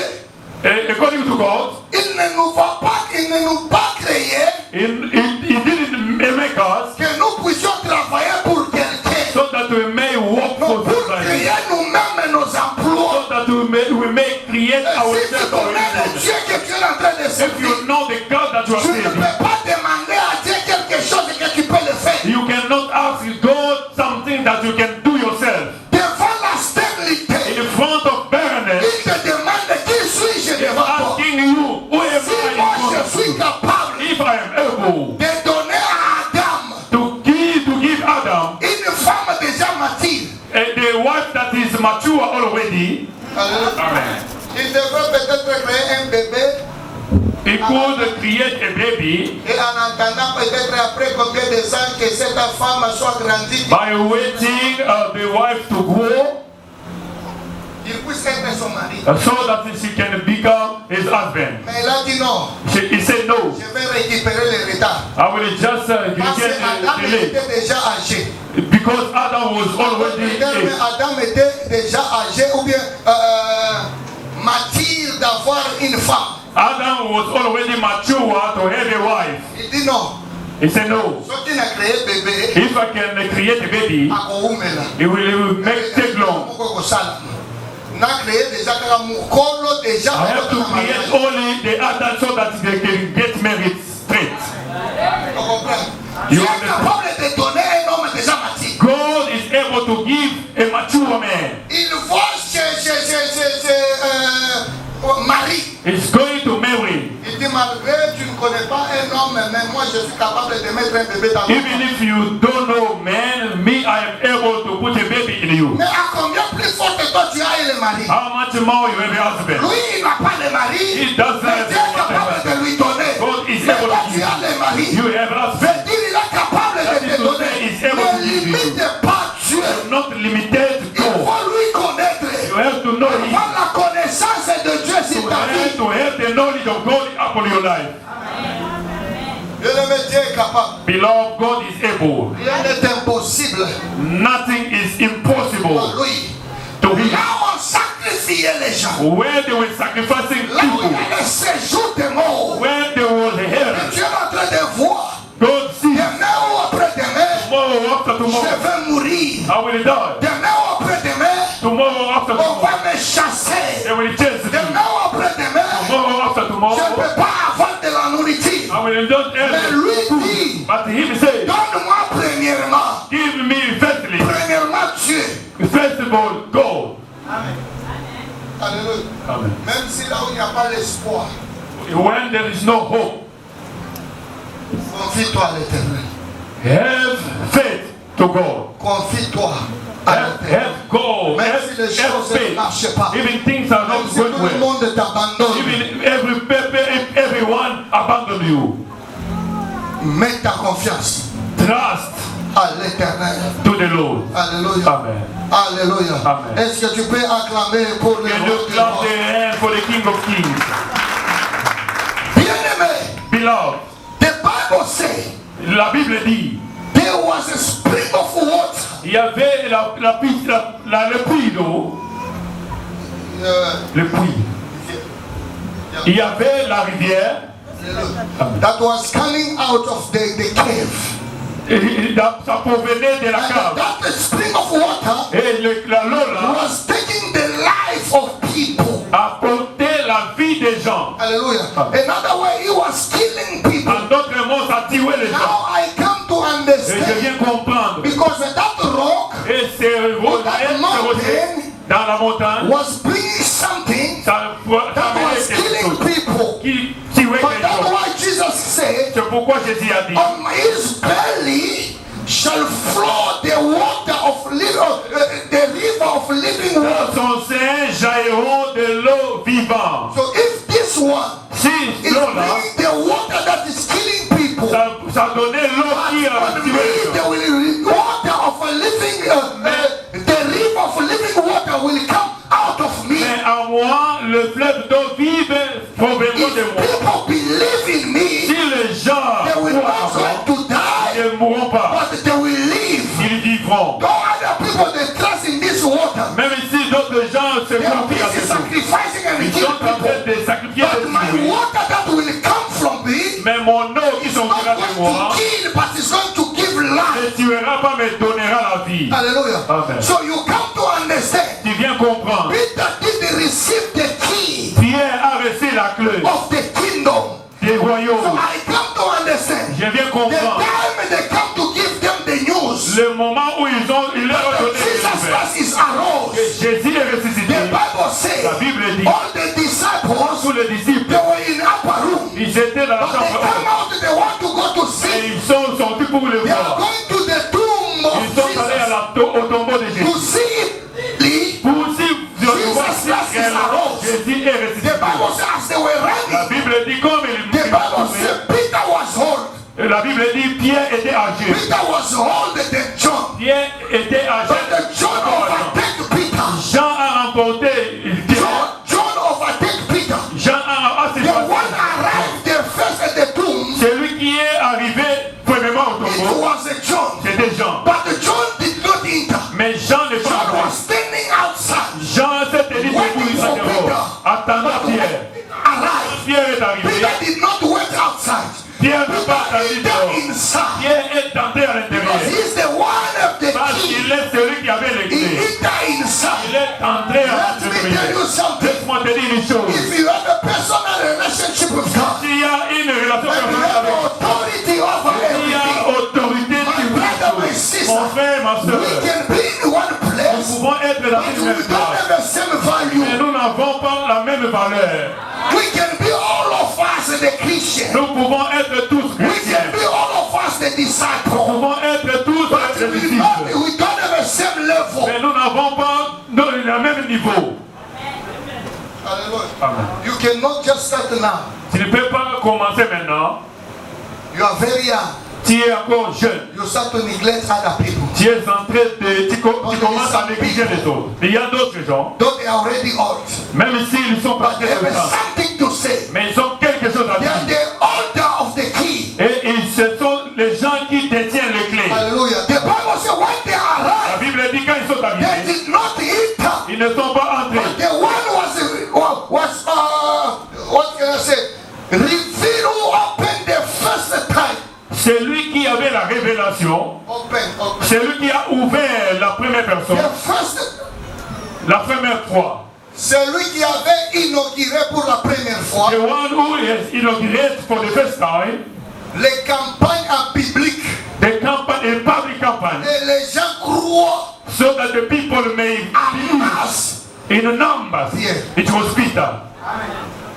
According to God, il ne nous va pas, il ne nous pas créé He didn't make us que nous puissions travailler pour quelqu'un. so that we may work Non, for pour society, créer nous-mêmes nos emplois. so that we may create Si tu ourselves our connais le lives. Dieu que tu es en train de If servir, you know the God that you are tu ne serving, peux pas demander à Dieu quelque chose que tu peux le faire. you cannot ask God something that you can do yourself. Devant la stérilité, In front of barrenness, il te demande qui suis-je devant able de donner à Adam to give Adam une femme déjà mature. the wife that is mature already. Amen. Il devrait peut-être créer un bébé. He could create a baby Et en attendant peut-être après combien de temps que cette femme soit grandie, by waiting the wife to grow il puisse être son mari. so that she can become his husband. Mais il a dit non, He said no. je vais récupérer le retard. I will just Parce que get Adam the delay était déjà âgé. because Adam was already aged. Adam était déjà âgé ou bien mature d'avoir une femme. Adam was already mature to have a wife. Il dit non. He said no. Si tu n'as créé bébé, If I can create a baby, it will take long. n'a créé déjà quand mukolo déjà. I have to create only the adults so that they can get married straight. You are capable de donner un homme déjà mature. God is able to give a mature man. Il va Marie. He's going to marry. Il dit malgré tu ne connais pas un homme, mais moi je suis capable de mettre un bébé dans Even if you don't know man, me I am able to put a baby in you. Mais à combien plus fort que toi tu as le mari? How much more you have a husband? Lui il n'a pas de mari. He doesn't Mais have Dieu est capable de lui donner. God is Mais able toi to tu give. as le mari. You have a husband. Veut dire il est capable de te donner. Ne limite pas Dieu. Not limited Il to. faut lui connaître. You have to know him. Par la connaissance de Dieu sur You ta have vie. to have the knowledge of God upon your life. Bien-aimé, Dieu est capable. Beloved, God is able. Rien n'est impossible Nothing is impossible pour lui. to him. Là où on sacrifiait les gens, Where they were sacrificing là où il y people, a le séjour des morts, where there was a hell, Dieu est en train de voir. God sees. Demain ou après-demain, Tomorrow after je tomorrow, vais mourir. I will die. Demain ou après-demain, Tomorrow after on tomorrow, va me chasser. they will chase me. Demain ou après-demain, Tomorrow after je ne tomorrow, peux pas avoir de la nourriture. I will not Mais have lui food. dit, But he said, donne-moi premièrement, give me firstly, premièrement Dieu. first of all, God. Alléluia. Amen. Même si là où il n'y a pas l'espoir, When there is no hope, confie-toi à l'éternel. have faith to God. Confie-toi à l'éternel. Have God. Même Have, si les have choses ne faith. marchent pas, Even things are même not si tout going le well. monde t'abandonne, Even everyone abandon you. mets ta confiance Trust à l'éternel. to the Lord. Alléluia. Amen. Alléluia. Amen. Est-ce que tu peux acclamer pour le Can roi you des clap rois? the hand for the King of Kings? Bien-aimé, Beloved, the Bible says la Bible dit, there was a spring of water. il y avait le puits d'eau, le puits. Il y avait la rivière, That was coming out of the cave. et ça provenait de la And cave. that spring of water Et l'eau là was taking the life of people. apportait la vie des gens. Hallelujah. Another way, he was killing people. En d'autres mots, ça tuait les gens. Now I come to Et je understand viens comprendre. because that rock Et c'est dans la montagne, was bringing something ça that was quelque killing chose people. qui tuait But les that's gens. why Jesus said, C'est pourquoi Jésus a dit, on his belly shall flow the water of the river of living dans water. son sein jailliront de l'eau vivante. So if this one Si is l'eau là, bringing the water that is killing people, ça donnait l'eau qui a on tué me les the gens. water of a living, the river of living water will come out of me. Mais à moi, le fleuve d'eau vive provenant de If moi. people believe in Si me, les gens they will croient not en moi, going to die, ils ne mourront pas. but they will live. Ils vivront. No other people they trust in this water. Même si d'autres gens se They are confient à busy ces choses. sacrificing and Ils killing sont en train people. de sacrifier But des my citoyens. water that will come from me Mais mon eau qui is sortira not de going moi to kill, but it's going to give life. ne tuera pas, mais donnera la vie. Hallelujah. Amen. So you come to understand. Tu viens comprendre. Peter did receive the key Pierre a reçu la clé of the kingdom. des So royaumes. I come to understand. Je viens The comprendre. time they come to give them the news. Le moment où il leur a That donné les Jesus nouvelles. Christ is arose. Jésus est ressuscité. The Bible says La Bible dit, all the disciples tous les disciples, they were in upper room. ils étaient dans la But they chambre. come out, they want to go to as they were La running, Bible dit comme il the Bible said Peter was old. La Bible dit Pierre était âgé. Peter was older than John. Pierre était âgé. But the John overtake Peter. Jean a remporté. John overtake Peter. Jean a assez The one arrived there first at the tomb. Celui qui est arrivé premièrement au It tombeau, was a John. c'était Jean. But the John did not enter. Mais Jean n'est pas John entré. was standing outside. Jean s'est tenu debout à dehors, attendant Pierre. Arrived. Pierre est arrivé. Peter did not wait outside. Pierre ne pas attendu dehors. Peter inside. Pierre est entré à Because l'intérieur. he's the one of the Parce key. qu'il est celui qui avait les He clés. entered Il inside. est entré à Let me tell l'intérieur. you something. Laisse-moi te dire une chose. If you have a personal relationship with God, S'il y a une relation and you personnelle have avec authority over il y a everything, autorité sur brother, my tout. sister, Mon frère, ma we soeur, can be in one nous place, pouvons être dans but une we même don't place. have the same Mais value. nous n'avons pas la même valeur. We can be all of us the Christian. Nous pouvons être tous We can chrétiens. be all of us the Nous disciples. pouvons être tous But des disciples. we don't have the same level. Mais nous n'avons pas le même niveau. Hallelujah. Amen. You cannot just start now. Tu ne peux pas commencer maintenant. You are very young. Tu es encore jeune. You start to neglect other people. Tu es en train de... Tu commences à négliger les autres. Il y a d'autres gens, Though they are already old, même s'ils sont pas but they très have grands, something to say. mais ils ont quelque chose à They are dire. the holder of the key. Et ce sont les gens qui détiennent les clés. Hallelujah. The Bible says when they La arrived, Bible dit quand ils sont they arrivés, did not enter. ils ne sont pas entrés. The one was what can I say? Revealed who opened the first time. C'est lui qui avait la révélation. Open. C'est lui qui a ouvert la première personne. The first, La première fois. c'est lui qui avait inauguré pour la première fois The one who is inaugurated for the first time. les campagnes en public. The campaign, a public campaign. Et les gens croient So that the people may en believe masse. in numbers. Pierre. It was Peter.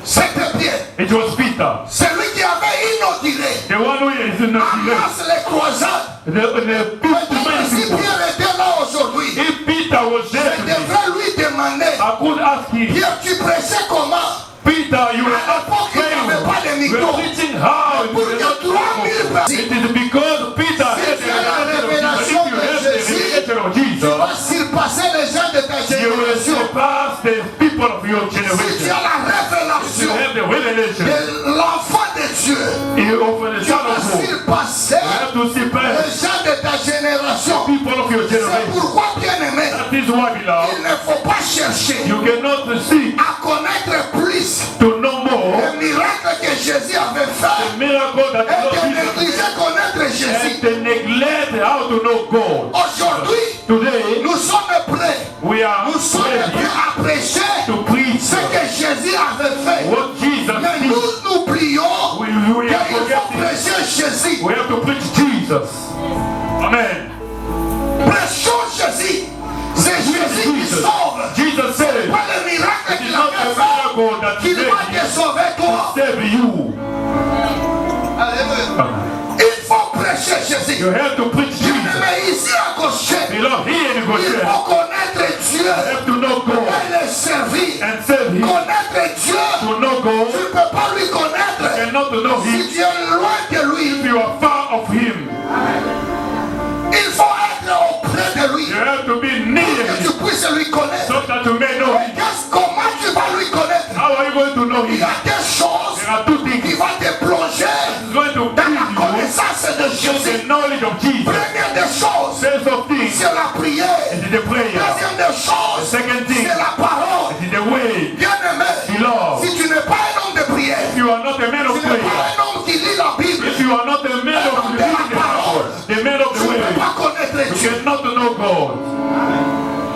C'était Pierre. It was Peter. C'est lui qui avait inauguré The one who is en inaugurated. masse les croisades. The Mais si people. Pierre était là aujourd'hui, If Peter was je there today, devrais lui demander, I could ask him, Pierre, tu prêchais comment? Peter, you were À l'époque, il n'y avait pas de you micro. were preaching how Pour que 3000 personnes, it is because Peter had the tu as la revelation of Jesus. If you have the revelation of tu Jesus, vas surpasser les gens de ta you will génération. surpass the people of your Si tu generation. as la You révélation have the revelation. de l'enfant de Dieu, You open the tu son vas of God. surpasser You have to surpass les gens de ta génération. people of your C'est generation. pourquoi, bien-aimé, That is why, il beloved, ne faut pas chercher you cannot seek à connaître plus to know more le miracle que Jésus avait the fait miracle that et the de Lord négliger connaître and Jésus. to neglect how to know God. Aujourd'hui, Today, nous sommes prêts. we are Nous sommes ready prêts à prêcher to preach ce que Jésus avait fait. what Jesus Mais did. nous oublions We qu'il are faut forgetting. prêcher Jésus. We have to preach Jesus. Amen. Prêchons Jésus. C'est Jésus qui Jesus. sauve. Jesus said, Pas le miracle it qu'il is not avait a fait miracle that qu'il va made te sauver toi. save you. Alléluia. Il faut prêcher Jésus. You have to preach Jesus. Mais ici à gauche, Beloved, here in il Goshen, faut connaître Dieu you have to know God et le servir. and serve Him. Connaître Dieu, To know tu God ne peux pas lui connaître and not to know si Him tu es loin de lui. if you are far of Him. Il faut être auprès de lui You have to be near que Him tu puisses lui connaître. so that you may know Him. Comment tu vas lui connaître? How are you going to know Il y Him? a des choses There are two qui things. vont te plonger He's going to dans la give you connaissance de the Jésus. knowledge of Jesus. Première des choses, First of things, c'est la prière. it is the prayer. Deuxième des The choses, second thing, c'est la parole. it is the way. Bien-aimé, Beloved, si tu n'es pas un homme de prière, if you are not a man tu of n'es prayer, pas un homme qui lit la Bible, if you are not a man of the reading the Bible, the man of tu the ne peux way, pas connaître you Dieu. cannot know God.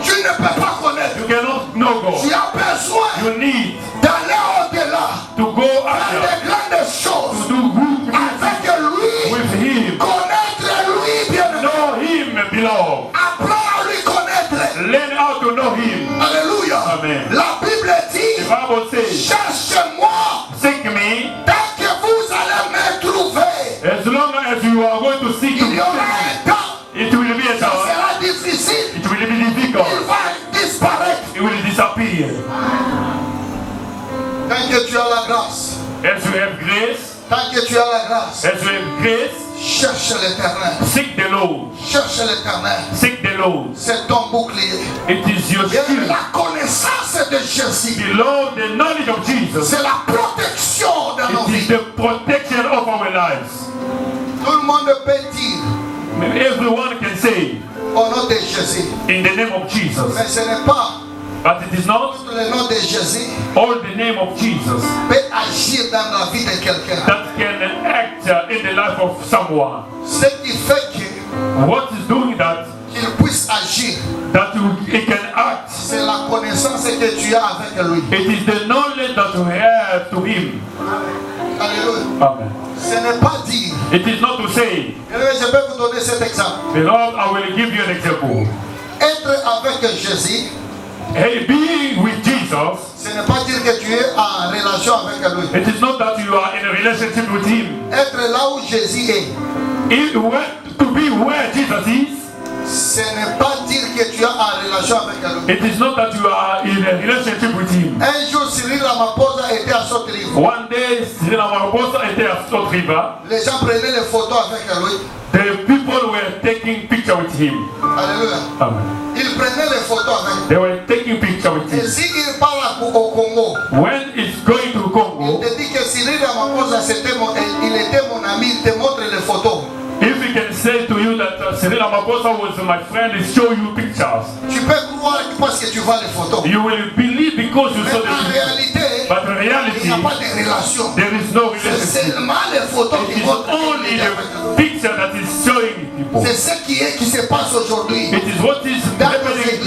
Tu ne peux pas connaître. You cannot know Tu God. as besoin You need d'aller au-delà, to go faire after, des grandes to choses do good avec lui, with Him. connaître lui, bien-aimé. Know Him, beloved. Apprends à lui connaître. Learn how to know Him. Alléluia. Amen. La Bible The dit, Bible says, cherchez-moi seek me tant que vous allez me trouver. as long as you are going to seek Il y aura me. un temps, It will be a ça time. sera difficile. It will be Il difficult. va disparaître. It will disappear. Thank you, que tu as la grâce, as you have grace, tant que tu as la grâce, as you have grace, cherche l'Éternel. seek the Lord. Cherche l'Éternel. Seek the Lord. C'est ton bouclier. It is your Et shield. la connaissance de Jésus, The Lord, the knowledge of Jesus. c'est la protection de nos It is vies. the protection of our lives. Tout le monde peut dire Everyone can say, au nom de Jésus. in the name of Jesus. Mais ce n'est pas But it is not le nom de Jésus all the name of Jesus peut agir dans la vie de quelqu'un. that can act in the life of someone. Ce qui fait que What is doing that, qu'il puisse agir, he can act. c'est la connaissance que tu as avec lui. It is the knowledge that you have to him. Alléluia. Amen. Ce n'est pas dire. It is not to say, Je vais vous donner cet exemple. Beloved, I will give you an example. Être avec Jésus, Hey, being with Jesus, ce n'est pas dire que tu es en relation avec lui. it is not that you are in a relationship with him. Être là où Jésus est, To be where Jesus is, ce n'est pas dire que tu es en relation avec lui. it is not that you are in a relationship with him. Un jour, Cyril Ramaphosa était à Sotrivo. One day, Cyril Ramaphosa était à South River. Les gens prenaient les photos avec lui. The people were taking picture with him. Alléluia. Amen. Ils prenaient les photos avec They were taking picture with lui. Et him. s'il parle au Congo, When it's going to il Congo, te dit que Cyril Ramaphosa, il était mon ami, il te montre les photos. if he can say to you that Cyril Ramaphosa was my friend, he show you pictures. Tu peux croire parce que tu vois les photos. You will believe because you Mais saw the en picture. réalité, But in il reality, n'y a pas de relation. there is no C'est relationship. seulement les photos It qui is montrent. only the picture that is showing people. C'est ce qui se passe aujourd'hui. It is what is happening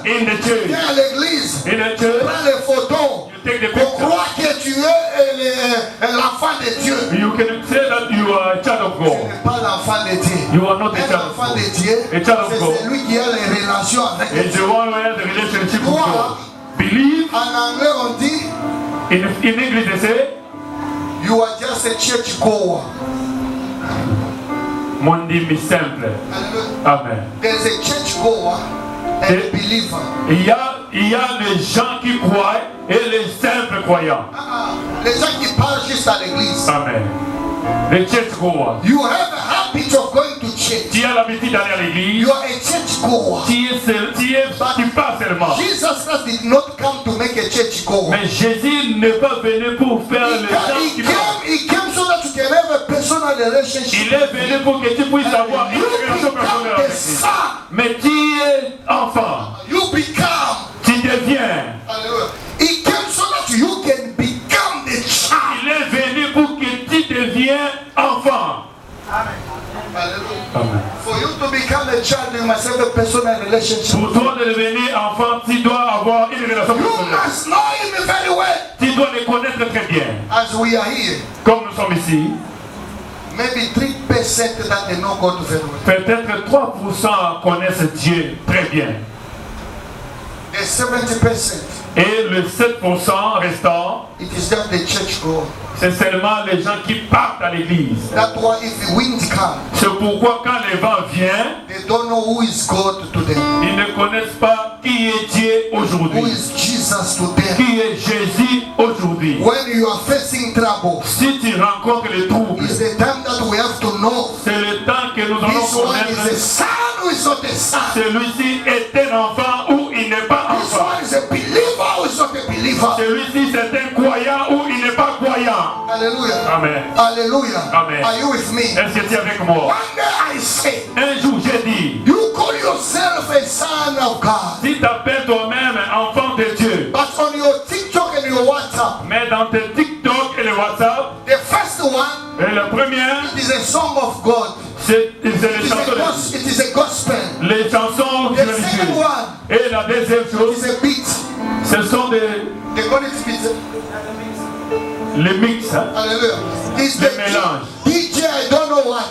in the church. Viens à l'église, In the church, prends les photos. you take the On picture. croit que tu es l'enfant de Dieu. You can say that you are a child of Tu God. n'es pas l'enfant de Dieu. You are not a Un child of enfant God. de Dieu, A child of God. c'est celui qui a les relations avec It's Dieu. the one who has the relationship with Toi, God. Believe. en anglais on dit, In English they say, you are just a church goer. Mondi mi simple. Hallelujah. Amen. There's a church goer and a believer. Il y a les gens qui croient et les simples croyants. Les gens qui parlent juste à l'église. Amen. Les church goers. You have a habit of going to church. Tu as l'habitude d'aller à l'église. You are a church goer. Tu pars seulement. Jesus Christ did not come to make a church goer. Mais Jésus n'est pas venu pour faire les gens qui partent. He came so that you can have a personal relationship. Il est venu pour que tu puisses avoir une relation personnelle avec lui. Mais tu es enfant. You become. Tu deviens. Hallelujah. He came so that you can become the child. Il est venu pour que tu deviens enfant. Hallelujah. Amen. For you to become a child, you must have a personal relationship. Pour toi de devenir enfant, tu dois avoir une relation You personnelle. must know him very well. Tu dois les connaître très bien. As we are here, Comme nous sommes ici, maybe 3% that they know God very well. peut-être 3% connaissent Dieu très bien. The 70%, Et le 7% restant, it is just the church goer. c'est seulement les gens qui partent à l'église. That's why if the wind comes, C'est pourquoi quand le vent vient, they don't know who is God to them, ils ne connaissent pas qui est Dieu who aujourd'hui. is Jesus to them. Qui est Jésus aujourd'hui. When you are facing trouble, Si tu rencontres les troubles, it's the time that we have to know c'est le temps que nous allons this one is a connaître. son who is not a son. Celui-ci est un enfant ou il n'est pas This enfant. one is a believer who is not a believer. Celui-ci c'est un croyant ou il n'est pas croyant. Hallelujah. Amen. Hallelujah. Amen. Are you with me? Est-ce que tu es avec moi? One day I say, Un jour j'ai dit, you call yourself a son of God. si tu appelles toi-même enfant de Dieu, But on your TikTok and your WhatsApp, mais dans tes TikTok et le WhatsApp, the first one, et la première, it is a song of God. c'est les chansons, It is a gospel. les chansons The second religieuses. one, Et la deuxième it chose, is a beat. ce sont They call it beat. les mix. Hein. Hallelujah. It's Les the mélanges. DJ, I don't know what.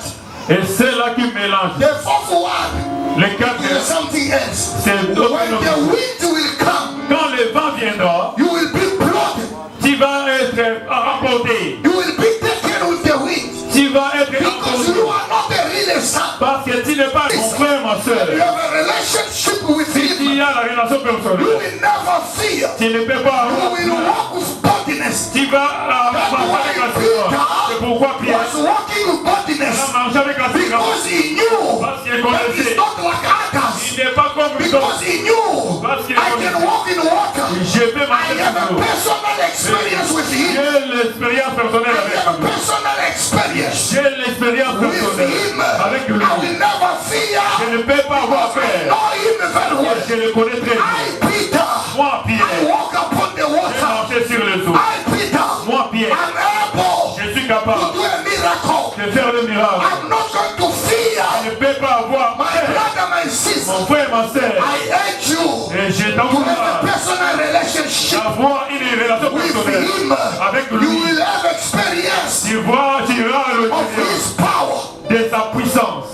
Et c'est là qui mélange. The fourth one Les quatre, is something else. c'est When d'autres. the wind will come, Quand le vent viendra, you will be blooded. tu vas être emporté. You will be taken with the wind. Tu vas être Because you emporté. are not a real son. Parce que tu n'es pas mon frère, ma You soeur. have a relationship with Si tu him. as la relation You personnelle, will never fear. tu ne peux pas You avoir will walk with boldness. Tu va marcher avec la ségrave. C'est pourquoi Pierre was walking with boldness. a marché avec la ségrave. Because he knew Parce qu'il that connaissait. he's not like others. Il n'est pas comme les Because autres. he knew Parce qu'il I can walk in water. Je vais I marcher have a avec vous. personal experience with him. J'ai l'expérience personnelle I avec have a lui. personal experience J'ai l'expérience with personnelle him. avec lui. I will never fear. Je ne peux pas avoir Because I peur. know him very well. Je le connais très bien. I, Peter, Moi, I Pierre, walk upon the j'ai water. marché sur le eaux. I, Peter, Moi, Pierre, I'm able je suis to capable do a miracle. de faire le miracle. I'm not going to fear. Je ne peux pas avoir My peur. brother, my sister, Mon frère, ma soeur, I urge you et je to have a t'encourage personal relationship d'avoir une relation with personnelle him. avec You lui. will have experience Tu auras of l'expérience his power. de sa puissance.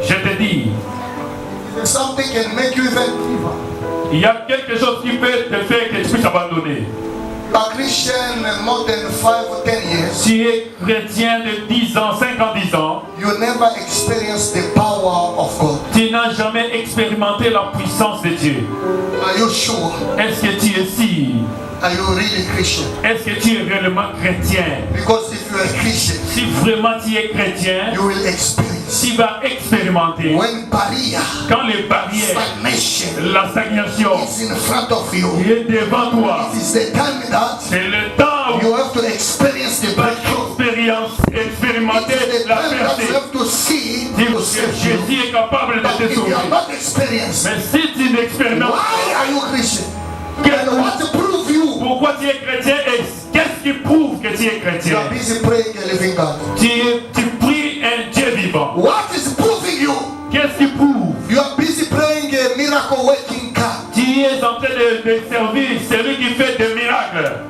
Je te dis, If something can make you even give up. il y a quelque chose qui peut te faire que tu puisses abandonner. You are Christian more than 5 or 10 years. Tu es chrétien de 10 ans, 5 ans, 10 ans. You never experience the power of God. Tu n'as jamais expérimenté la puissance de Dieu. Are you sure? Est-ce que tu es si? Are you really Christian? Est-ce que tu es réellement chrétien? Because if you are Christian, Si vraiment tu es chrétien, you will experience tu vas expérimenter when barrier, quand les barrières, stagnation la stagnation is in front of you. est devant toi. It is the time that C'est le temps où you have to experience the tu vas breakthrough. expérimenter It's the la time that you percée. have to see Si to save you. Jésus est capable de But te if you sauver. are not experienced, Mais si tu n'expérimentes why are you Christian? Quel- And what to prove you? pourquoi tu es chrétien et qu'est-ce qui prouve que tu es You chrétien? are busy praying a living God. Tu pries un Dieu vivant. What is proving you? Qu'est-ce qui prouve? You are busy praying a miracle working God. Tu es en train de servir celui qui fait des miracles.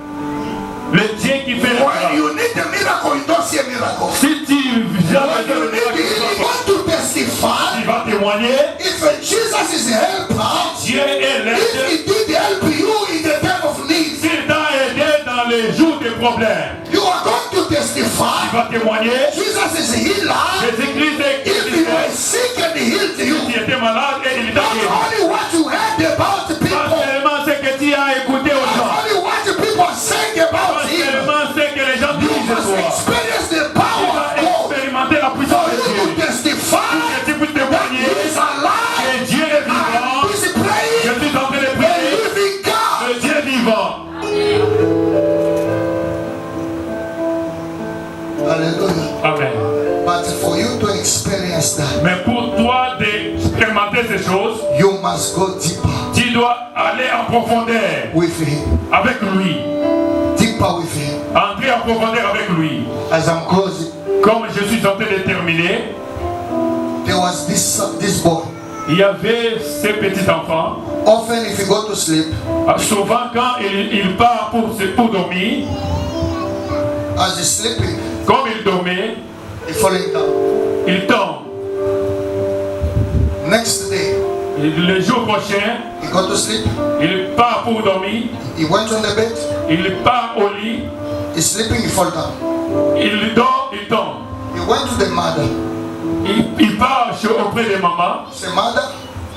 Le Dieu qui fait des When miracles. you need a miracle, you don't see a miracle. Si tu When jamais you need healing, you want to testify. tu vas témoigner, If Jesus is a helper, Dieu est l'aide. if he did help you in the time of need, S'il t'a aidé dans les jours de problèmes, you are going to tu testify. vas témoigner. Jesus is a healer. Jésus-Christ est If you were guérisseur. sick and he healed you, Tu étais malade et il t'a not guéri. only what you heard about Pas people, seulement ce que tu as écouté aux not gens. only what the people are saying Pas about him, seulement ce que les gens you disent de must toi. experience the Tu power vas of God. expérimenter la For puissance de you to Dieu. testify Que tu puisses that témoigner he is alive. que Dieu est I vivant. am busy Je praying suis en train de the prier living God. le Dieu vivant. Hallelujah. Amen. But for you to experience that, Mais pour toi d'expérimenter ces choses, you must go deeper tu dois aller en profondeur with him. avec lui. Deeper with him. Entrer en profondeur avec lui. As I'm closing, Comme je suis en train de terminer, there was this boy. il y avait ce petit enfant. Often if you go to sleep, Souvent quand il part pour dormir, as he's sleeping, comme il dormait, he's falling down. il tombe. Next day, Et le jour prochain, he go to sleep, il part pour dormir, he went on the bed, il part au lit, he's sleeping, he fall down. il dort, il tombe. He went to the mother. Il part auprès de maman. Say, mother,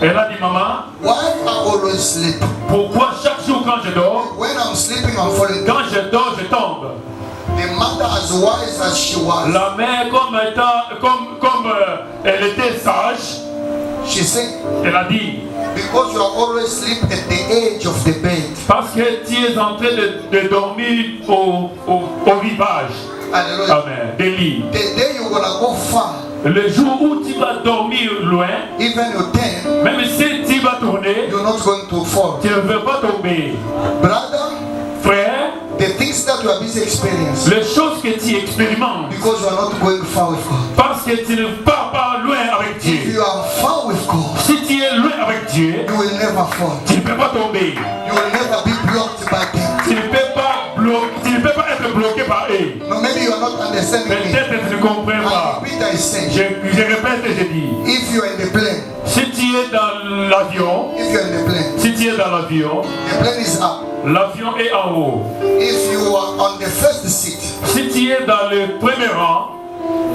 Elle a dit, maman, why I always sleep? pourquoi chaque jour quand je dors, When I'm sleeping, I'm falling down. quand je dors, je tombe? The mother, as wise as she was, La mère, comme elle était sage, she said, elle a dit, because you are always sleep at the edge of the bed. parce que tu es en train de dormir au rivage, Hallelujah. amen, des lits. The day you're gonna go far, Le jour où tu vas dormir loin, even you turn, même si tu vas tourner, you're not going to fall. tu ne veux pas tomber. Brother, Frère, the things that you are busy experiencing, les choses que tu expérimentes, because you are not going far with God. parce que tu ne pars pas loin avec If Dieu. you are far with God, Si tu es loin avec Dieu, you will never fall. tu ne peux pas tomber. You will never be blocked by them. Tu ne peux pas être bloqué par eux. No, maybe you are not understanding me. Peut-être que tu ne comprends I pas. repeat, I say, Je répète et je dis, if you are in the plane, si tu es dans l'avion, if you are in the plane, si tu es dans l'avion, the plane is up. l'avion est en haut. If you are on the first seat, Si tu es dans le premier rang,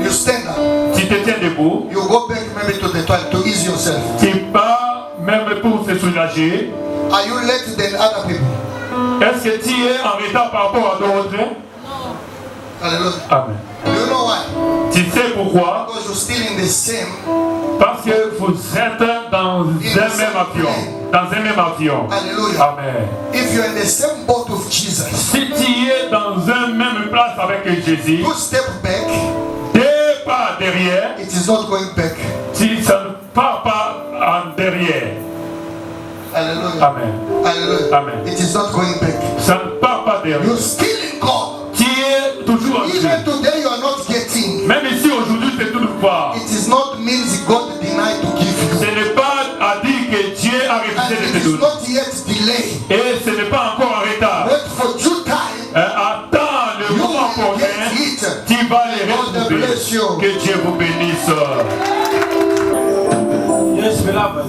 you stand up. tu te tiens debout, You go back maybe to the toilet to ease yourself. tu pars même pour se soulager. Are you late than other people? Est-ce que tu es en retard par rapport à d'autres? Hallelujah. Amen. Do you know why? Tu sais pourquoi? Because you're still in the same. Parce que vous êtes dans un même avion. Dans un même avion. Hallelujah. Amen. If you're in the same boat with Jesus, Si tu es dans une même place avec Jésus, 2 steps back, 2 pas derrière, it is not going back. si ça ne part pas en derrière. Hallelujah. Amen. Hallelujah. Amen. It is not going back. Ça ne part pas derrière. You're still in God. Tu es toujours en Dieu. Even today, you are not getting. Même ici aujourd'hui, c'est toujours pas. It is not means God denied to give Ce you. n'est pas à dire que Dieu a And refusé it de te is donner. not yet delayed. Et ce n'est pas encore en retard. Wait for due time. Attends le You moment will opportun. get it. Tu vas les God retrouver. bless you. Que Dieu vous bénisse. Yes, beloved.